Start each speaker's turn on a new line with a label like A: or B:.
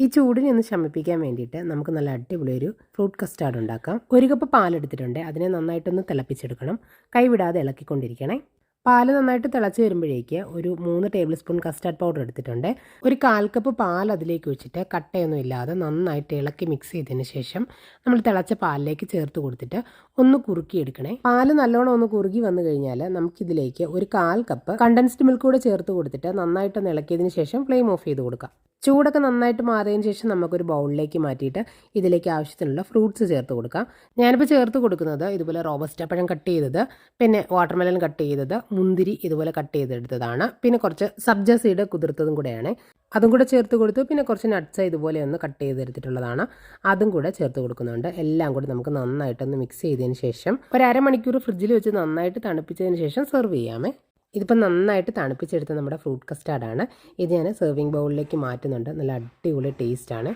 A: ഈ ചൂടിനെ ഒന്ന് ശമിപ്പിക്കാൻ വേണ്ടിയിട്ട് നമുക്ക് നല്ല അടിപൊളി ഒരു ഫ്രൂട്ട് കസ്റ്റാർഡ് ഉണ്ടാക്കാം. 1 കപ്പ് പാലെടുത്തിട്ടുണ്ട്. അതിനെ നന്നായിട്ടൊന്ന് തിളപ്പിച്ചെടുക്കണം. കൈവിടാതെ ഇളക്കിക്കൊണ്ടിരിക്കണേ. പാല് നന്നായിട്ട് തിളച്ച് വരുമ്പോഴേക്ക് ഒരു 3 ടേബിൾ സ്പൂൺ കസ്റ്റാർഡ് പൗഡർ എടുത്തിട്ടുണ്ട്. ഒരു 1/4 കപ്പ് പാൽ അതിലേക്ക് ഒഴിച്ചിട്ട് കട്ടയൊന്നും ഇല്ലാതെ നന്നായിട്ട് ഇളക്കി മിക്സ് ചെയ്തതിന് ശേഷം നമ്മൾ തിളച്ച പാലിലേക്ക് ചേർത്ത് കൊടുത്തിട്ട് ഒന്ന് കുറുക്കിയെടുക്കണേ. പാല് നല്ലോണം ഒന്ന് കുറുകി വന്നു കഴിഞ്ഞാൽ നമുക്കിതിലേക്ക് ഒരു 1/4 കപ്പ് കണ്ടൻസ്ഡ് മിൽക്ക് കൂടെ ചേർത്ത് കൊടുത്തിട്ട് നന്നായിട്ട് ഇളക്കിയതിന് ശേഷം ഫ്ലെയിം ഓഫ് ചെയ്ത് കൊടുക്കാം. ചൂടൊക്കെ നന്നായിട്ട് മാറിയതിന് ശേഷം നമുക്കൊരു ബൗളിലേക്ക് മാറ്റിയിട്ട് ഇതിലേക്ക് ആവശ്യത്തിനുള്ള ഫ്രൂട്ട്സ് ചേർത്ത് കൊടുക്കാം. ഞാനിപ്പോൾ ചേർത്ത് കൊടുക്കുന്നത് ഇതുപോലെ റോബസ്റ്റ പഴം കട്ട് ചെയ്തത്, പിന്നെ വാട്ടർമെലൺ കട്ട് ചെയ്തത്, മുന്തിരി ഇതുപോലെ കട്ട് ചെയ്തെടുത്തതാണ്, പിന്നെ കുറച്ച് സബ്ജ സീഡ് കുതിർത്തതും കൂടെയാണ്. അതും കൂടെ ചേർത്ത് കൊടുത്തു. പിന്നെ കുറച്ച് നട്ട്സ് ഇതുപോലെ ഒന്ന് കട്ട് ചെയ്തെടുത്തിട്ടുള്ളതാണ്, അതും കൂടെ ചേർത്ത് കൊടുക്കുന്നുണ്ട്. എല്ലാം കൂടി നമുക്ക് നന്നായിട്ടൊന്ന് മിക്സ് ചെയ്തതിന് ശേഷം ഒരു അരമണിക്കൂർ ഫ്രിഡ്ജിൽ വെച്ച് നന്നായിട്ട് തണുപ്പിച്ചതിന് ശേഷം സെർവ് ചെയ്യാമേ. ഇതിപ്പോൾ നന്നായിട്ട് തണുപ്പിച്ചെടുത്ത നമ്മുടെ ഫ്രൂട്ട് കസ്റ്റാർഡാണ്. ഇത് ഞാൻ സെർവിങ് ബൗളിലേക്ക് മാറ്റുന്നുണ്ട്. നല്ല അടിപൊളി ടേസ്റ്റാണ്.